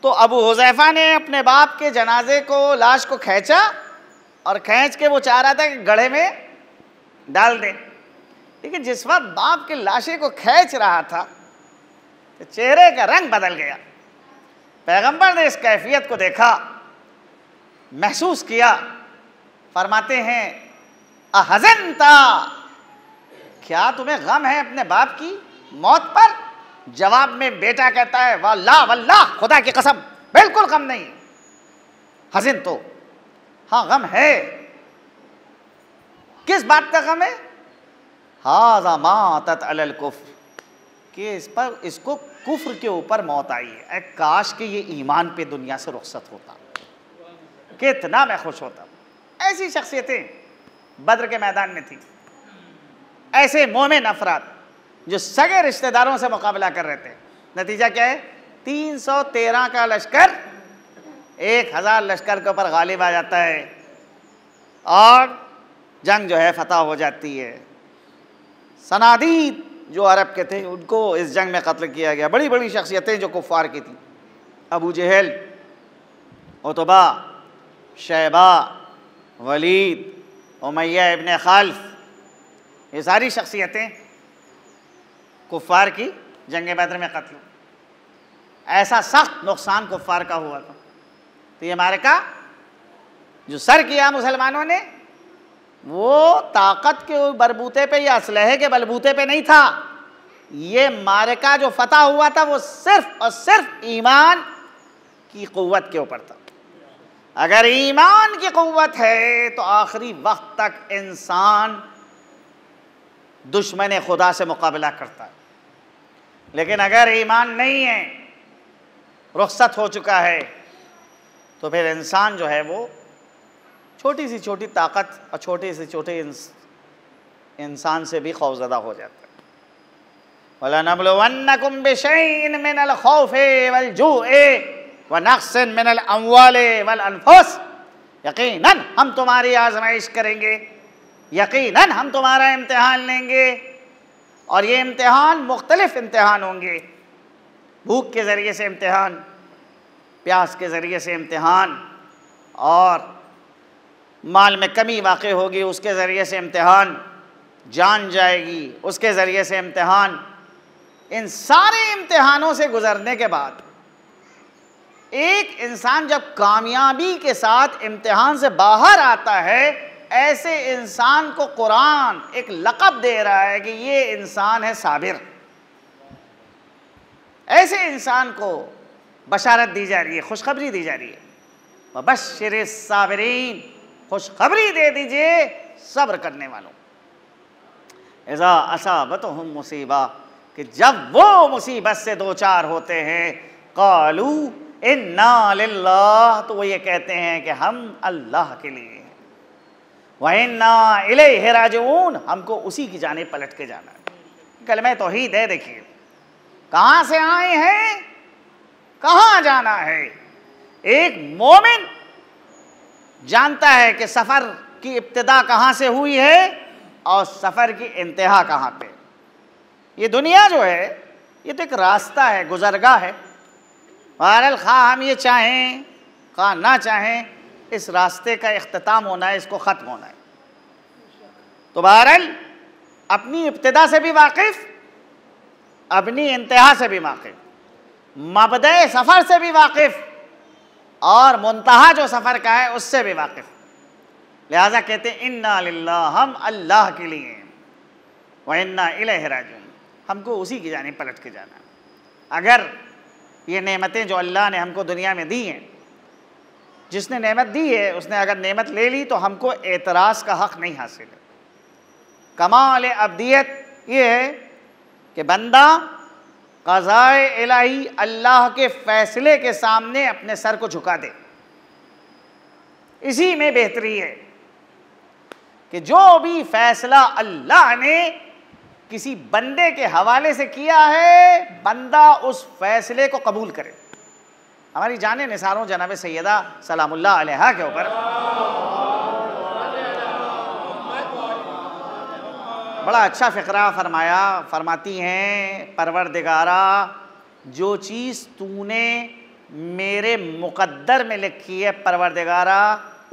तो अबू हुज़ैफा ने अपने बाप के जनाजे को, लाश को खींचा और खींच के वो चाह रहा था कि गड्ढे में डाल दें, लेकिन जिस वक्त बाप के लाशे को खींच रहा था तो चेहरे का रंग बदल गया। पैगंबर ने इस कैफियत को देखा, महसूस किया, फरमाते हैं अहज़नता, क्या तुम्हें गम है अपने बाप की मौत पर? जवाब में बेटा कहता है वल्लाह वल्लाह, खुदा की कसम बिल्कुल गम नहीं। हज़न तो हाँ गम है। किस बात का गम है? हाज़ा मातत अलल कुफ्र, कि इस पर, इसको कुफ्र के ऊपर मौत आई है। काश कि ये ईमान पे दुनिया से रुखसत होता, कितना मैं खुश होता। ऐसी शख्सियतें बद्र के मैदान में थी, ऐसे मोमिन अफराद जो सगे रिश्तेदारों से मुकाबला कर रहे थे। नतीजा क्या है? 313 का लश्कर 1000 लश्कर के ऊपर गालिब आ जाता है और जंग जो है फतह हो जाती है। सनादीद जो अरब के थे उनको इस जंग में कत्ल किया गया। बड़ी बड़ी शख्सियतें जो कुफ़ार की थी, अबू जहल, उतबा, शैबा, वलीद, उमय्या इब्न खल्फ, ये सारी शख्सियतें कुफ़ार की जंग बद्र में कत्ल। ऐसा सख्त नुकसान कुफ़ार का हुआ था। तो ये मारका जो सर किया मुसलमानों ने, वो ताकत के बलबूते पे या असलहे के बलबूते पे नहीं था। ये मारका जो फतह हुआ था वो सिर्फ और सिर्फ ईमान की क़ुव्वत के ऊपर था। अगर ईमान की क़ुव्वत है तो आखिरी वक्त तक इंसान दुश्मन खुदा से मुकाबला करता है, लेकिन अगर ईमान नहीं है, रुखसत हो चुका है, तो फिर इंसान जो है वो छोटी सी छोटी ताकत और छोटे से छोटे इंसान से भी खौफज़दा हो जाता है। वलनब्लुवन्नकुम बिशैइन मिनल खौफि वल जूइ व नक़्सिन मिनल अम्वालि वल अनफुस, यकीनन हम तुम्हारी आजमाइश करेंगे, यकीनन हम तुम्हारा इम्तिहान लेंगे, और ये इम्तिहान मुख्तलिफ इम्तिहान होंगे। भूख के ज़रिए से इम्तिहान, प्यास के ज़रिए से इम्तिहान, और माल में कमी वाक़ई होगी, उसके ज़रिए से इम्तिहान, जान जाएगी, उसके ज़रिए से इम्तिहान। इन सारे इम्तिहानों से गुज़रने के बाद एक इंसान जब कामयाबी के साथ इम्तिहान से बाहर आता है, ऐसे इंसान को कुरान एक लक़ब दे रहा है कि ये इंसान है साबिर। ऐसे इंसान को बशारत दी जा रही है, खुशखबरी दी जा रही है, वबश्शिर साबिरीन, खुशखबरी दे दीजिए सब्र करने वालों। इज़ा असाबतहुम मुसीबा, कि जब वो मुसीबत से दो चार होते हैं, क़ालू इन्ना लिल्लाह, तो वो ये कहते हैं कि हम अल्लाह के लिए हैं, व इन्ना इलैहि राजिऊन, हमको उसी की जानिब पलट के जाना है। कलमे तौहीद है, देखिए कहाँ से आए हैं, कहाँ जाना है। एक मोमिन जानता है कि सफ़र की इब्तिदा कहाँ से हुई है और सफ़र की इंतहा कहाँ पे। ये दुनिया जो है ये तो एक रास्ता है, गुज़रगाह है। बहरहाल खा हम ये चाहें खा ना चाहें, इस रास्ते का इख्तिताम होना है, इसको ख़त्म होना है। तो बहरहाल अपनी इब्तिदा से भी वाकिफ़, अपनी इंतहा से भी वाकिफ़, मबदे सफ़र से भी वाकिफ़ और मुंतहा जो सफ़र का है उससे भी वाकिफ़। लिहाजा कहते हैं इन्ना लिल्लाह, हम अल्लाह के लिए हैं, व इन्ना इलैहि राजिऊन, हमको उसी की जानिब पलट के जाना है। अगर ये नेमतें जो अल्लाह ने हमको दुनिया में दी हैं, जिसने नेमत दी है उसने अगर नेमत ले ली तो हमको एतराज़ का हक़ नहीं हासिल है। कमाल अब्दियत ये है कि बंदा क़ज़ाए इलाही, अल्लाह के फ़ैसले के सामने अपने सर को झुका दे। इसी में बेहतरी है कि जो भी फ़ैसला अल्लाह ने किसी बंदे के हवाले से किया है, बंदा उस फ़ैसले को कबूल करे। हमारी जाने निसारों जनाब सैयदा सलामुल्लाह अलैहा के ऊपर बड़ा अच्छा फ़िक्रा फरमाती हैं, परवरदिगारा जो चीज़ तूने मेरे मुक़द्दर में लिखी है, परवरदिगारा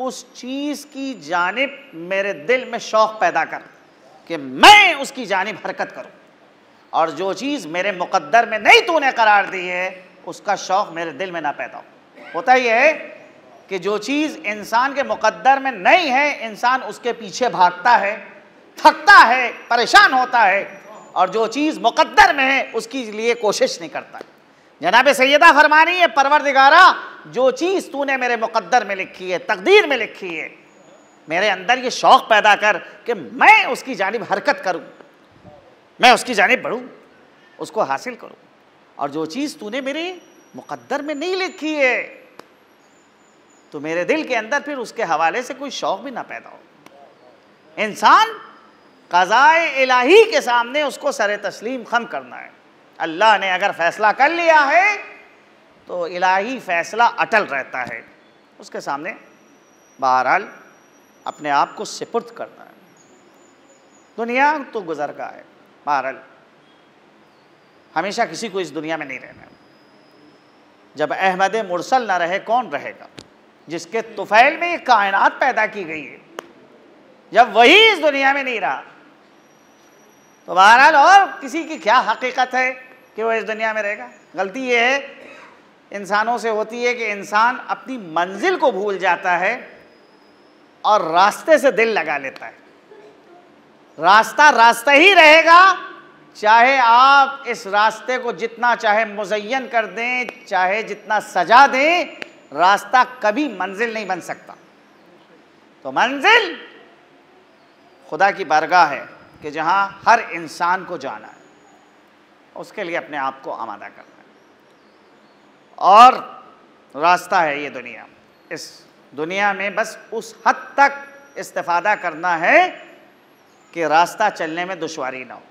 उस चीज़ की जानिब मेरे दिल में शौक़ पैदा कर कि मैं उसकी जानिब हरकत करूं, और जो चीज़ मेरे मुक़द्दर में नहीं तूने करार दी है उसका शौक़ मेरे दिल में ना पैदा हो। होता यह है कि जो चीज़ इंसान के मुक़द्दर में नहीं है, इंसान उसके पीछे भागता है, थकता है, परेशान होता है, और जो चीज़ मुक़द्दर में है उसकी लिए कोशिश नहीं करता। जनाब सैयदा फरमा रही है, परवरदिगारा जो चीज़ तूने मेरे मुक़द्दर में लिखी है, तकदीर में लिखी है, मेरे अंदर ये शौक़ पैदा कर कि मैं उसकी जानिब हरकत करूं, मैं उसकी जानिब बढ़ूं, उसको हासिल करूं। और जो चीज़ तूने मेरे मुक़द्दर में नहीं लिखी है तो मेरे दिल के अंदर फिर उसके हवाले से कोई शौक़ भी ना पैदा हो। इंसान क़ज़ाए इलाही के सामने उसको सरे तस्लीम खम करना है। अल्लाह ने अगर फ़ैसला कर लिया है तो इलाही फ़ैसला अटल रहता है, उसके सामने बहरहाल अपने आप को सिपुर्द करना है। दुनिया तो गुज़रगा है, बहरहाल हमेशा किसी को इस दुनिया में नहीं रहना है। जब अहमद मुरसल ना रहे कौन रहेगा, जिसके तुफ़ैल में ये कायनात पैदा की गई है, जब वही इस दुनिया में नहीं रहा तो बहरहाल और किसी की क्या हकीकत है कि वो इस दुनिया में रहेगा। गलती ये है इंसानों से होती है कि इंसान अपनी मंजिल को भूल जाता है और रास्ते से दिल लगा लेता है। रास्ता रास्ता ही रहेगा, चाहे आप इस रास्ते को जितना चाहे मुज़य्यन कर दें, चाहे जितना सजा दें, रास्ता कभी मंजिल नहीं बन सकता। तो मंजिल खुदा की बारगाह है कि जहाँ हर इंसान को जाना है, उसके लिए अपने आप को आमादा करना है। और रास्ता है ये दुनिया। इस दुनिया में बस उस हद तक इस्तिफ़ादा करना है कि रास्ता चलने में दुश्वारी ना हो।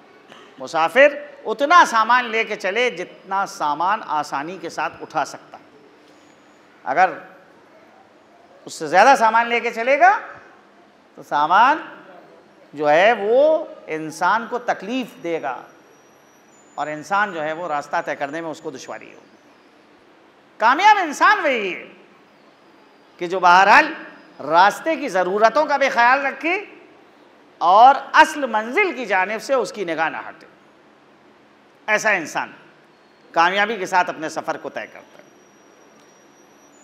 मुसाफिर उतना सामान लेके चले जितना सामान आसानी के साथ उठा सकता है। अगर उससे ज़्यादा सामान लेके चलेगा तो सामान जो है वो इंसान को तकलीफ़ देगा और इंसान जो है वो रास्ता तय करने में उसको दुश्वारी होगी। कामयाब इंसान वही है कि जो बहरहाल रास्ते की ज़रूरतों का भी ख्याल रखे और असल मंजिल की जानिब से उसकी निगाह न हटे। ऐसा इंसान कामयाबी के साथ अपने सफ़र को तय करता है।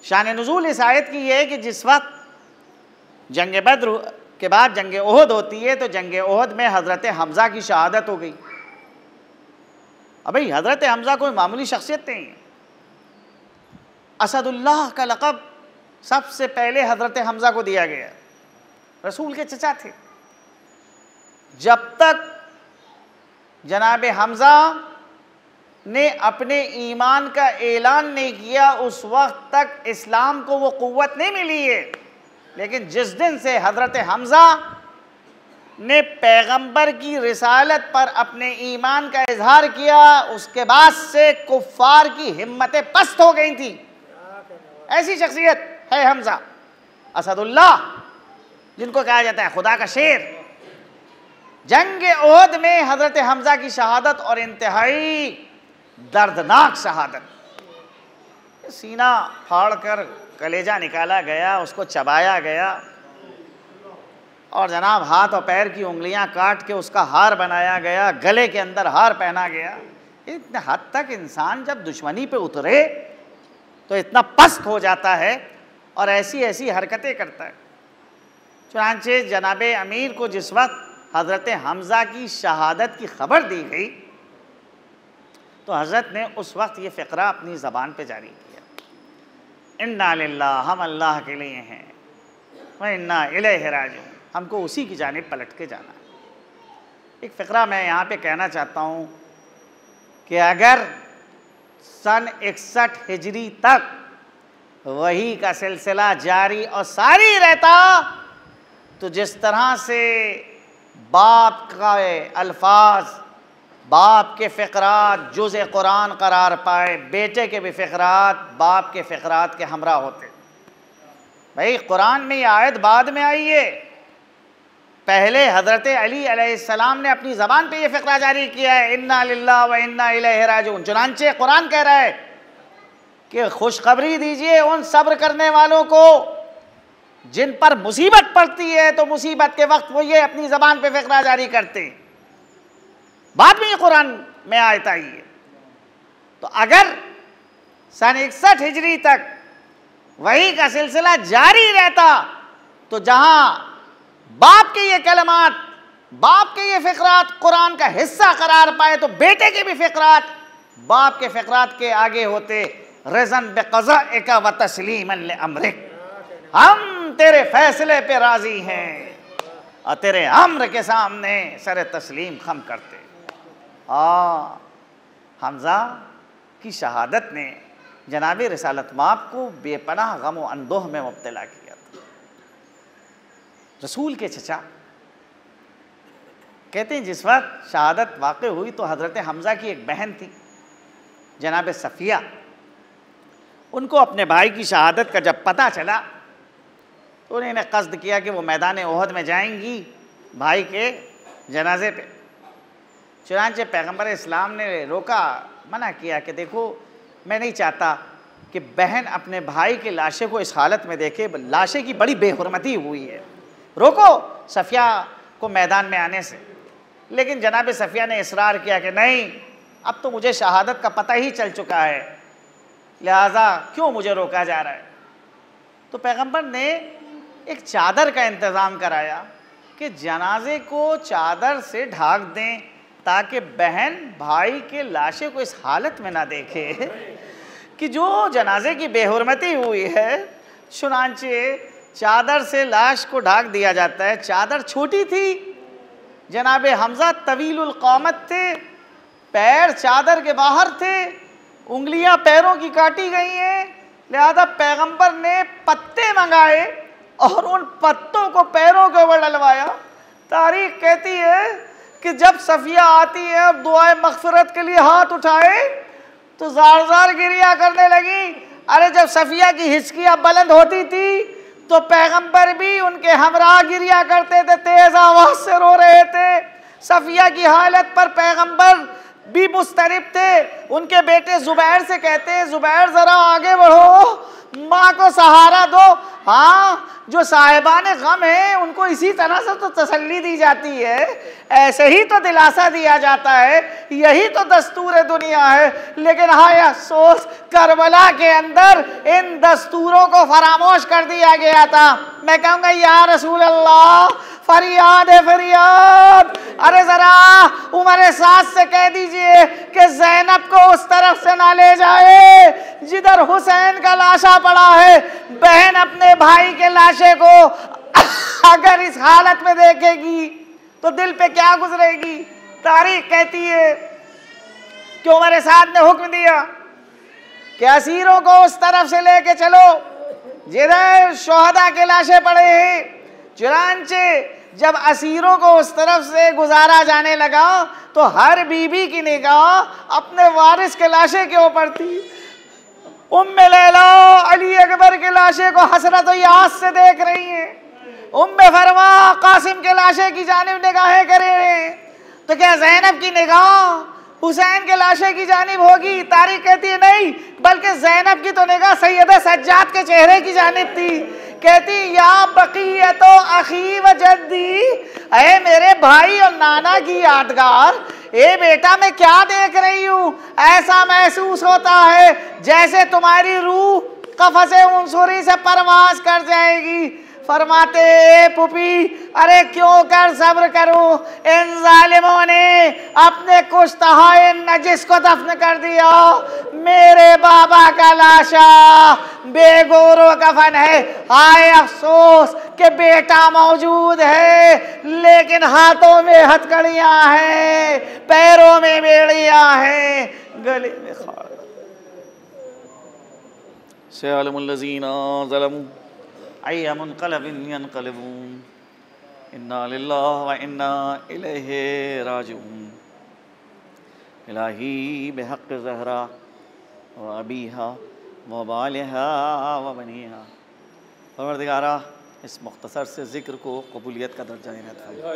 शान नुज़ूल इस आयत की यह है कि जिस वक्त जंग बद्र के बाद जंग ओहद होती है तो जंग ओहद में हज़रत हमज़ा की शहादत हो गई। अब भाई हज़रत हमज़ा कोई मामूली शख्सियत नहीं है। असदुल्लाह का लक़ब सबसे पहले हज़रत हमज़ा को दिया गया, रसूल के चचा थे। जब तक जनाब हमज़ा ने अपने ईमान का ऐलान नहीं किया उस वक्त तक इस्लाम को वो क़ुव्वत नहीं मिली है। लेकिन जिस दिन से हज़रत हमज़ा ने पैगंबर की रिसालत पर अपने ईमान का इजहार किया उसके बाद से कुफ़ार की हिम्मतें पस्त हो गई थी। ऐसी शख्सियत है हमज़ा असदुल्लाह, जिनको कहा जाता है खुदा का शेर। जंग ओहद में हज़रत हमज़ा की शहादत और इंतहाई दर्दनाक शहादत, सीना फाड़ कर कलेजा निकाला गया, उसको चबाया गया और जनाब हाथ और पैर की उंगलियां काट के उसका हार बनाया गया, गले के अंदर हार पहना गया। इतने हद तक इंसान जब दुश्मनी पे उतरे तो इतना पस्त हो जाता है और ऐसी ऐसी हरकतें करता है। चुनांचे जनाब अमीर को जिस वक्त हज़रत हमज़ा की शहादत की खबर दी गई तो हज़रत ने उस वक्त ये फ़िक्रा अपनी ज़बान पे जारी किया, इन्ना लिल्लाह, हम अल्लाह के लिए हैं, व इन्ना इलैहि राजिऊन, हमको उसी की जानिब पलट के जाना है। एक फ़िक्रा मैं यहाँ पे कहना चाहता हूँ कि अगर सन 61 हिजरी तक वही का सिलसिला जारी और सारी रहता तो जिस तरह से बाप का अल्फाज, बाप के फ़िक्रात जुज़ कुरान करार पाए, बेटे के भी फ़िक्रात बाप के फ़िक्रात के हमरा होते। भाई कुरान में ये आयत बाद में आई है, पहले हज़रत अली अलैहिस्सलाम ने अपनी ज़बान पे ये फ़िक्रा जारी किया है, इन्ना लिल्लाह व इन्ना इलैहि राजिऊन। चुनांचे कुरान कह रहा है कि खुशखबरी दीजिए उन सब्र करने वालों को जिन पर मुसीबत पड़ती है तो मुसीबत के वक्त वो ये अपनी ज़बान पे फ़िक्रा जारी करते हैं। बाद में ये कुरान में आयत आई है। तो अगर सन 61 हिजरी तक वही का सिलसिला जारी रहता तो जहां बाप के ये कलमात, बाप के ये फ़िक्रात कुरान का हिस्सा करार पाए तो बेटे के भी फ़िक्रात बाप के फ़िक्रात के आगे होते। रज़न बिक़ज़ाइका व तस्लीमन लिअम्रिक, हम तेरे फैसले पे राज़ी हैं और तेरे अम्र के सामने सर तस्लीम खम करते। हमज़ा की शहादत ने जनाब रिसालत माप को बेपनाह गम व अंदोह में मुब्तला किया था। रसूल के चचा कहते हैं जिस वक्त शहादत वाक़ हुई तो हज़रत हमज़ा की एक बहन थी जनाब सफ़िया, उनको अपने भाई की शहादत का जब पता चला तो उन्होंने क़स्द किया कि वो मैदान ओहद में जाएंगी भाई के जनाजे पे। चुनांचे पैगंबर इस्लाम ने रोका, मना किया कि देखो मैं नहीं चाहता कि बहन अपने भाई के लाशे को इस हालत में देखे, लाशे की बड़ी बेहुरमती हुई है, रोको सफ़िया को मैदान में आने से। लेकिन जनाब सफ़िया ने इसरार किया कि नहीं, अब तो मुझे शहादत का पता ही चल चुका है, लिहाजा क्यों मुझे रोका जा रहा है। तो पैगंबर ने एक चादर का इंतज़ाम कराया कि जनाजे को चादर से ढाक दें ताकि बहन भाई के लाशे को इस हालत में ना देखे कि जो जनाजे की बेहुरमती हुई है। चुनांचे चादर से लाश को ढाक दिया जाता है। चादर छोटी थी, जनाब हमज़ा तवीलुल क़ामत थे, पैर चादर के बाहर थे, उंगलियां पैरों की काटी गई हैं, लिहाजा पैगंबर ने पत्ते मंगाए और उन पत्तों को पैरों के ऊपर डलवाया। तारीख कहती है कि जब सफ़िया आती है और दुआए मग़फ़िरत के लिए हाथ उठाए तो ज़ार ज़ार गिरिया करने लगी। अरे जब सफ़िया की हिचकियाँ बुलंद होती थी तो पैगंबर भी उनके हमरा गिरिया करते थे, तेज़ आवाज़ से रो रहे थे। सफ़िया की हालत पर पैगंबर भी मुस्तरिब थे। उनके बेटे जुबैर से कहते हैं, जुबैर ज़रा आगे बढ़ो, माँ को सहारा दो। हाँ, जो साहिबान गम है उनको इसी तरह से तो तसल्ली दी जाती है, ऐसे ही तो दिलासा दिया जाता है, यही तो दस्तूर दुनिया है। लेकिन हाय अफसोस, करबला के अंदर इन दस्तूरों को फरामोश कर दिया गया था। मैं कहूँगा या रसूल अल्लाह, फरियाद है फरियाद, अरे ज़रा उमर सास से कह दीजिए कि ज़ैनब को उस तरफ से ना ले जाए जिधर हुसैन का लाशा पड़ा है। बहन अपने भाई के लाशे को अगर इस हालत में देखेगी तो दिल पे क्या गुजरेगी। तारीख कहती है कि उमर साद ने हुक्म दिया कि असीरों को उस तरफ से लेके चलो जिधर शोहदा के लाशे पड़े हैं। चुनांचे जब असीरों को उस तरफ से गुजारा जाने लगा तो हर बीबी की निगाह अपने वारिस के लाशे के ऊपर थी। उम्मे लैला अली अकबर के लाशे को हसरत यास से देख रही हैं। उम्मे फरमा कासिम के लाशे की जानिब निगाहें करे हैं। तो क्या ज़ैनब की निगाह हुसैन के लाशे की जानिब होगी? तारीख कहती है नहीं, बल्कि ज़ैनब की तो निगाह सैयद सज्जाद के चेहरे की जानिब थी। कहती या बक़ियतो अख़ी व जद्दी, अरे मेरे भाई और नाना की यादगार, ए बेटा मैं क्या देख रही हूँ, ऐसा महसूस होता है जैसे तुम्हारी रूह कफ़से उनसुरी से परवास कर जाएगी। फरमाते पुपी, अरे क्यों कर सब्र करूं, इन जालिमों ने अपने कुश्तहाए नजिस को दफन कर दिया। मेरे बाबा का लाशा बेगोरो कफन है। हाय अफसोस कि बेटा मौजूद है लेकिन हाथों में हथकड़ियां हैं, पैरों में बेड़ियां हैं, गले में खाड़। सयअलमुल्लज़ीना ज़लमू अय्या मुनक़लबिन यनक़लिबून, इन्ना लिल्लाहि व इन्ना इलैहि राजिऊन। इलाही बिहक़्क़ि ज़हरा व अबीहा व बालिहा व बनीहा। परवरदिगारा इस मुख्तसर से ज़िक्र को कबूलियत का दर्जा इनायत फरमा।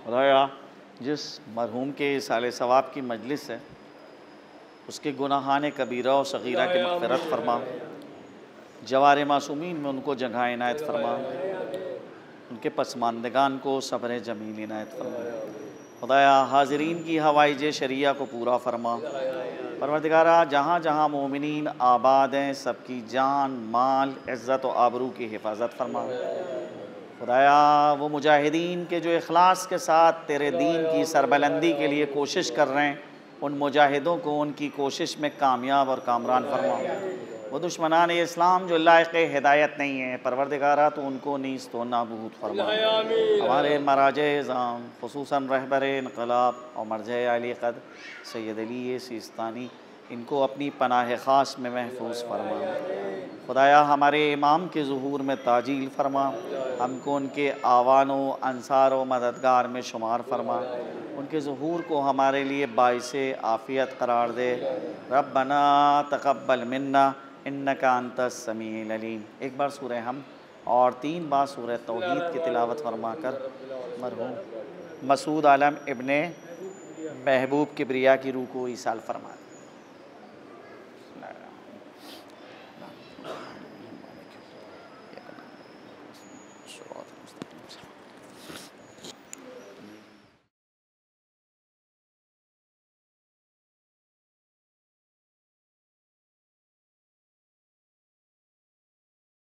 खुदाया जिस मरहूम के साले सवाब की मजलिस है उसके गुनाहान कबीरा और सगीरा की मग़फ़िरत फरमा। जवार मासूमीन में उनको जगह इनायत फरमा। उनके पसमानदगान को सब्र जमील इनायत फरमा। खुदाया हाज़रीन की हवाइज शरिया को पूरा फरमा। परवरदिगारा जहाँ जहाँ मोमिनीन आबाद हैं सबकी जान माल इज़्ज़त और आबरू की हिफाजत फरमा। खुदाया वो मुजाहिदीन के जो इखलास के साथ तेरे दीन की सरबलंदी के लिए कोशिश कर रहे हैं उन मुजाहिदों को उनकी कोशिश में कामयाब और कामरान फरमा। वो दुश्मनान इस्लाम जो लायक़ हिदायत नहीं है परवरदिगारा तो उनको नीज़ तो नाबूद फरमा। हमारे मराज-ए-इज़ाम ख़ुसूसन रहबर इनक़लाब और मरज आली क़द्र सैयद अली सिस्तानी इनको अपनी पनाह ख़ास में महफूज फरमा। खुदाया हमारे इमाम के ज़ुहूर में ताजील फरमा। हमको उनके आवानो अंसार व मददगार में शुमार फरमा। उनके ज़ुहूर को हमारे लिए बाइसे आफ़ियत करार दे। रब्बना तक़ब्बल मिन्ना इन्नका अंतस समीउल अलीम। एक बार सूरह हम और 3 बार सूरह तौहीद की तिलावत फरमा कर मरहूम मसूद आलम इब्ने महबूब किबरिया की रूह को ईसाल फरमा।